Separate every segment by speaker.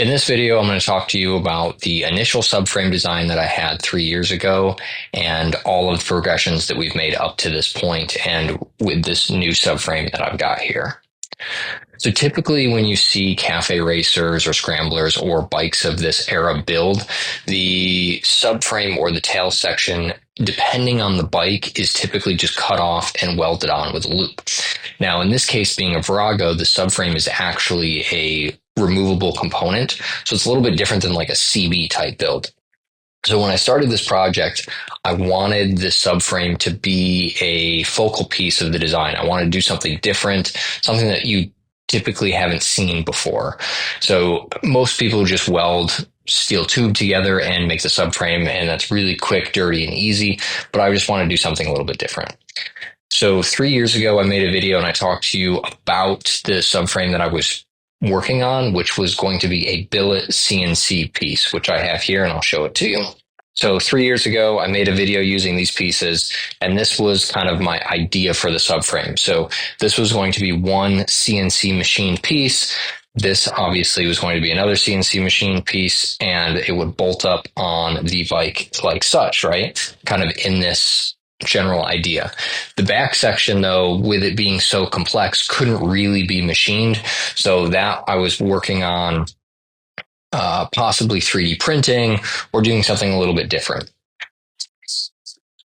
Speaker 1: In this video, I'm going to talk to you about the initial subframe design that I had 3 years ago and all of the progressions that we've made up to this point and with this new subframe that I've got here. So typically when you see cafe racers or scramblers or bikes of this era build, the subframe or the tail section, depending on the bike, is typically just cut off and welded on with a loop. Now, in this case, being a Virago, the subframe is actually a removable component. So it's a little bit different than like a CB type build. So when I started this project, I wanted this subframe to be a focal piece of the design. I wanted to do something different, something that you typically haven't seen before. So most people just weld steel tube together and make the subframe, and that's really quick, dirty, and easy. But I just want to do something a little bit different. So 3 years ago, I made a video and I talked to you about the subframe that I was working on, which was going to be a billet CNC piece, which I have here and I'll show it to you. So 3 years ago, I made a video using these pieces, and this was kind of my idea for the subframe. So this was going to be one CNC machined piece. This obviously was going to be another CNC machine piece, and it would bolt up on the bike like such, right? Kind of in this general idea. The back section, though, with it being so complex, couldn't really be machined. So that I was working on possibly 3D printing or doing something a little bit different.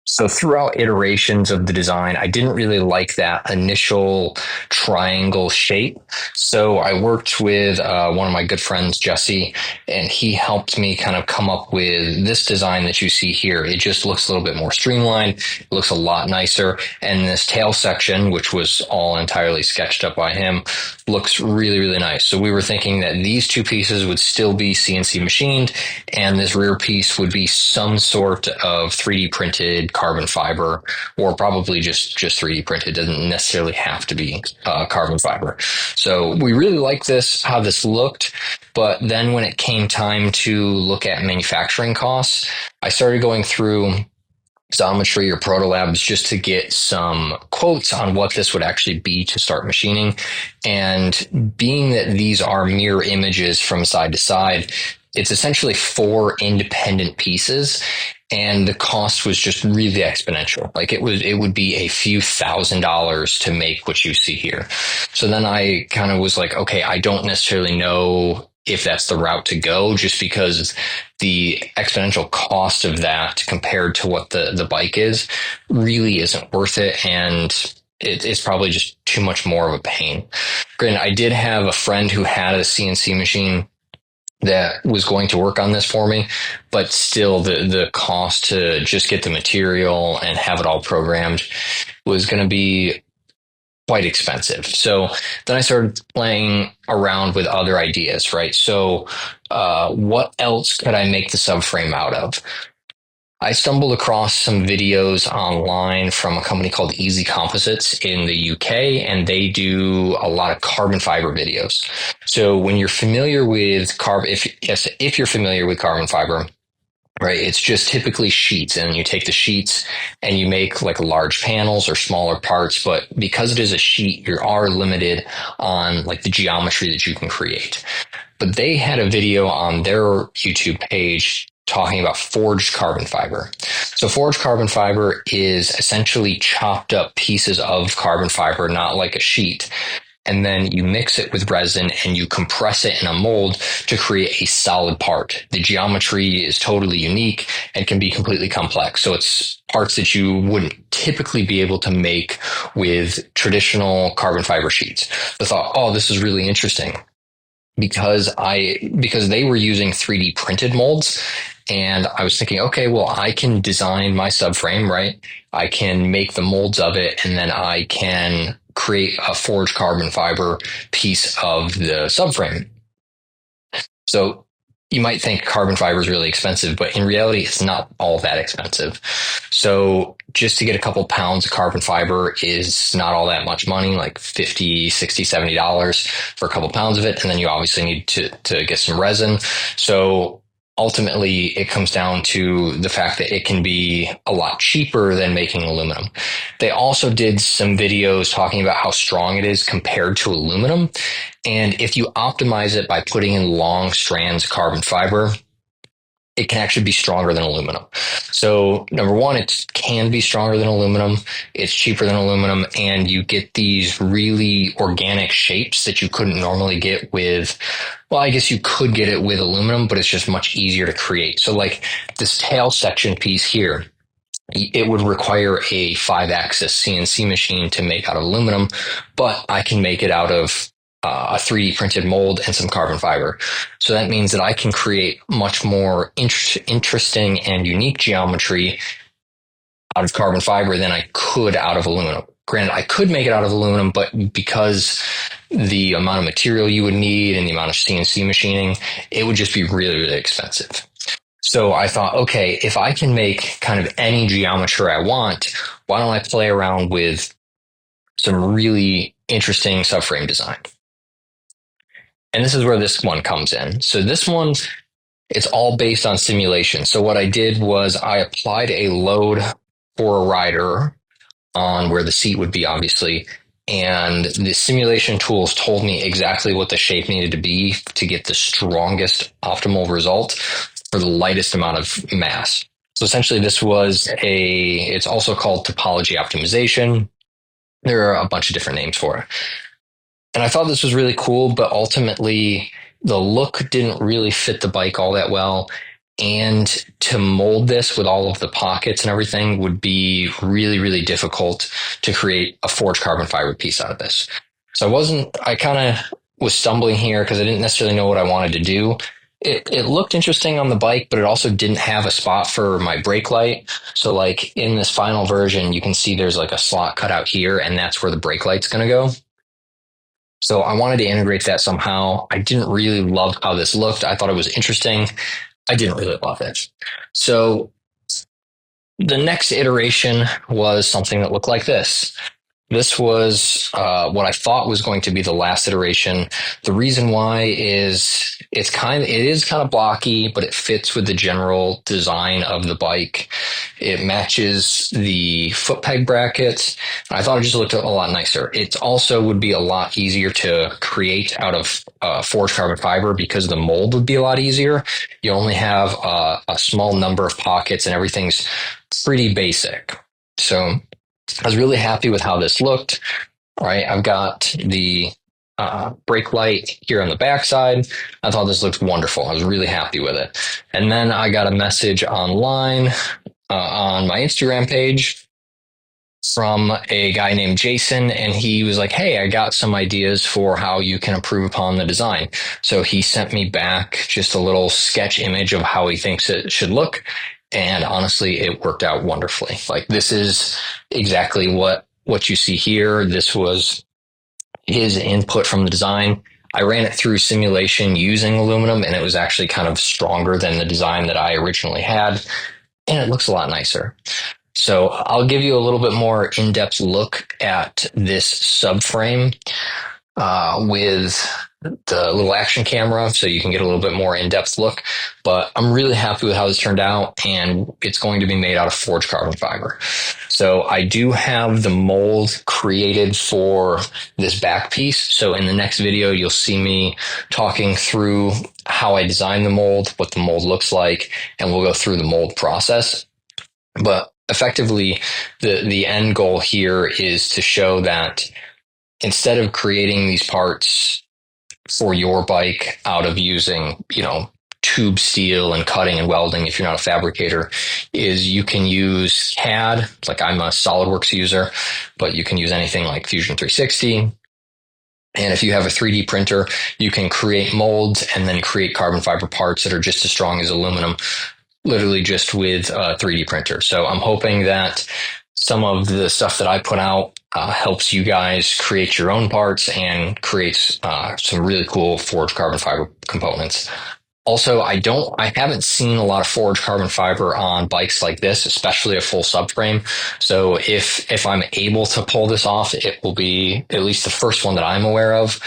Speaker 1: So throughout iterations of the design, I didn't really like that initial triangle shape. So I worked with one of my good friends, Jesse, and he helped me kind of come up with this design that you see here. It just looks a little bit more streamlined. It looks a lot nicer. And this tail section, which was all entirely sketched up by him, looks really, really nice. So we were thinking that these two pieces would still be CNC machined, and this rear piece would be some sort of 3D printed carbon fiber, or probably just 3D printed. It doesn't necessarily have to be carbon fiber. So we really liked this, how this looked. But then when it came time to look at manufacturing costs, I started going through Xometry or Proto Labs just to get some quotes on what this would actually be to start machining. And being that these are mirror images from side to side, it's essentially 4 independent pieces, and the cost was just really exponential. Like it would be a few $1,000s to make what you see here. So then I kind of was like, okay, I don't necessarily know if that's the route to go, just because the exponential cost of that compared to what the bike is really isn't worth it. And it's probably just too much more of a pain. Granted, I did have a friend who had a CNC machine that was going to work on this for me, but still the cost to just get the material and have it all programmed was going to be quite expensive. So then I started playing around with other ideas, right? So what else could I make the subframe out of? I stumbled across some videos online from a company called Easy Composites in the UK, and they do a lot of carbon fiber videos. So when you're familiar with if you're familiar with carbon fiber, right, it's just typically sheets, and you take the sheets and you make like large panels or smaller parts. But because it is a sheet, you are limited on like the geometry that you can create. But they had a video on their YouTube page talking about forged carbon fiber. So forged carbon fiber is essentially chopped up pieces of carbon fiber, not like a sheet. And then you mix it with resin and you compress it in a mold to create a solid part. The geometry is totally unique and can be completely complex. So it's parts that you wouldn't typically be able to make with traditional carbon fiber sheets. I thought, oh, this is really interesting, because they were using 3D printed molds. And I was thinking, okay, well, I can design my subframe, right? I can make the molds of it, and then I can create a forged carbon fiber piece of the subframe. So you might think carbon fiber is really expensive, but in reality, it's not all that expensive. So just to get a couple pounds of carbon fiber is not all that much money, like $50, $60, $70 for a couple pounds of it. And then you obviously need to get some resin. So ultimately it comes down to the fact that it can be a lot cheaper than making aluminum. They also did some videos talking about how strong it is compared to aluminum. And if you optimize it by putting in long strands of carbon fiber, it can actually be stronger than aluminum. So number one, it can be stronger than aluminum. It's cheaper than aluminum, and you get these really organic shapes that you couldn't normally get with, well, I guess you could get it with aluminum, but it's just much easier to create. So like this tail section piece here, it would require a 5-axis CNC machine to make out of aluminum, but I can make it out of a 3D printed mold and some carbon fiber. So that means that I can create much more interesting and unique geometry out of carbon fiber than I could out of aluminum. Granted, I could make it out of aluminum, but because the amount of material you would need and the amount of CNC machining, it would just be really, really expensive. So I thought, okay, if I can make kind of any geometry I want, why don't I play around with some really interesting subframe design? And this is where this one comes in. So this one, it's all based on simulation. So what I did was I applied a load for a rider on where the seat would be, obviously. And the simulation tools told me exactly what the shape needed to be to get the strongest optimal result for the lightest amount of mass. So essentially it's also called topology optimization. There are a bunch of different names for it. And I thought this was really cool, but ultimately the look didn't really fit the bike all that well. And to mold this with all of the pockets and everything would be really, really difficult to create a forged carbon fiber piece out of this. So I kind of was stumbling here because I didn't necessarily know what I wanted to do. It looked interesting on the bike, but it also didn't have a spot for my brake light. So like in this final version, you can see there's like a slot cut out here, and that's where the brake light's going to go. So I wanted to integrate that somehow. I didn't really love how this looked. I thought it was interesting. I didn't really love it. So the next iteration was something that looked like this. This was what I thought was going to be the last iteration. The reason why is it is kind of blocky, but it fits with the general design of the bike. It matches the foot peg brackets. I thought it just looked a lot nicer. It also would be a lot easier to create out of forged carbon fiber because the mold would be a lot easier. You only have a small number of pockets and everything's pretty basic. So I was really happy with how this looked. All right, I've got the brake light here on the backside. I thought this looked wonderful. I was really happy with it. And then I got a message online on my Instagram page from a guy named Jason, and he was like, hey, I got some ideas for how you can improve upon the design. So he sent me back just a little sketch image of how he thinks it should look. And honestly, it worked out wonderfully. Like this is exactly what you see here. This was his input from the design. I ran it through simulation using aluminum, and it was actually kind of stronger than the design that I originally had. And it looks a lot nicer. So I'll give you a little bit more in-depth look at this subframe with the little action camera so you can get a little bit more in-depth look. But I'm really happy with how this turned out, and it's going to be made out of forged carbon fiber. So I do have the mold created for this back piece. So in the next video, you'll see me talking through how I designed the mold, what the mold looks like, and we'll go through the mold process. But effectively, the end goal here is to show that instead of creating these parts for your bike out of using, tube steel and cutting and welding, if you're not a fabricator, is you can use CAD. Like I'm a SolidWorks user, but you can use anything like Fusion 360. And if you have a 3D printer, you can create molds and then create carbon fiber parts that are just as strong as aluminum, literally just with a 3D printer. So I'm hoping that some of the stuff that I put out helps you guys create your own parts and creates some really cool forged carbon fiber components. Also, I haven't seen a lot of forged carbon fiber on bikes like this, especially a full subframe. So if I'm able to pull this off, it will be at least the first one that I'm aware of.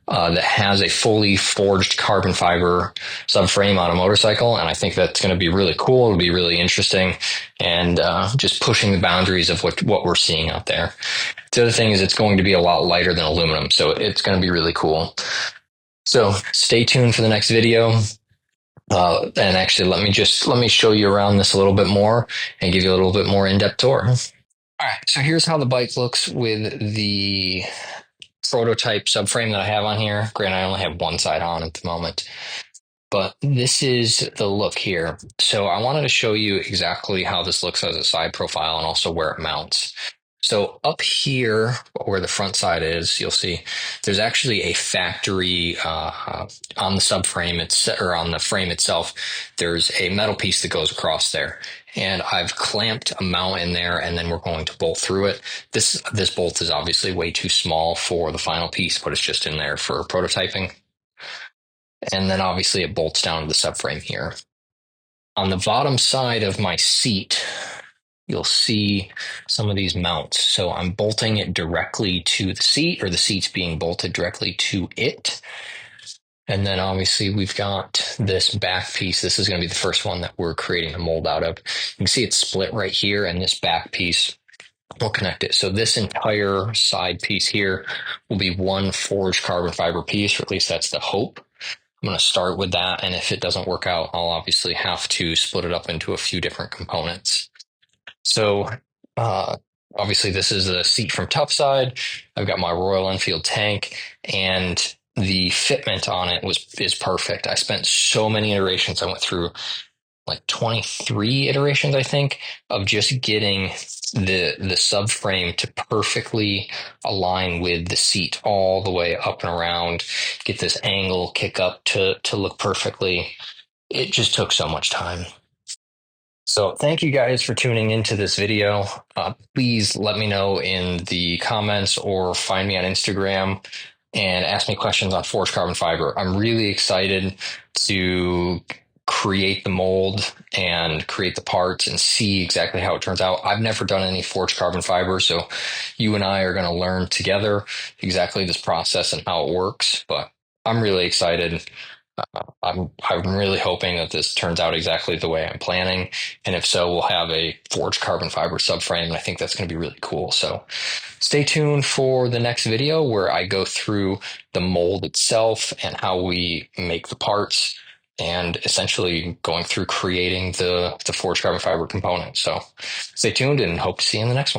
Speaker 1: that has a fully forged carbon fiber subframe on a motorcycle, and I think that's going to be really cool. It'll be really interesting, and just pushing the boundaries of what we're seeing out there. The other thing is it's going to be a lot lighter than aluminum, so it's going to be really cool. So stay tuned for the next video. And actually, let me show you around this a little bit more and give you a little bit more in-depth tour. All right, so here's how the bike looks with the prototype subframe that I have on here. Granted, I only have one side on at the moment, but this is the look here. So I wanted to show you exactly how this looks as a side profile and also where it mounts. So up here where the front side is, you'll see there's actually a factory on the subframe, or on the frame itself, there's a metal piece that goes across there. And I've clamped a mount in there, and then we're going to bolt through it. This bolt is obviously way too small for the final piece, but it's just in there for prototyping. And then obviously it bolts down to the subframe here. On the bottom side of my seat, you'll see some of these mounts. So I'm bolting it directly to the seat, or the seat's being bolted directly to it. And then obviously we've got this back piece. This is going to be the first one that we're creating the mold out of. You can see it's split right here, and this back piece will connect it. So this entire side piece here will be one forged carbon fiber piece, or at least that's the hope. I'm going to start with that, and if it doesn't work out, I'll obviously have to split it up into a few different components. So obviously this is a seat from Tough Side. I've got my Royal Enfield tank, and the fitment on it is perfect. I spent so many iterations. I went through like 23 iterations, I think, of just getting the subframe to perfectly align with the seat all the way up and around, get this angle kick up to look perfectly. It just took so much time. So thank you guys for tuning into this video. Please let me know in the comments or find me on Instagram and ask me questions on forged carbon fiber. I'm really excited to create the mold and create the parts and see exactly how it turns out. I've never done any forged carbon fiber, so you and I are going to learn together exactly this process and how it works, but I'm really excited. I'm really hoping that this turns out exactly the way I'm planning. And if so, we'll have a forged carbon fiber subframe. And I think that's going to be really cool. So stay tuned for the next video where I go through the mold itself and how we make the parts, and essentially going through creating the forged carbon fiber component. So stay tuned and hope to see you in the next one.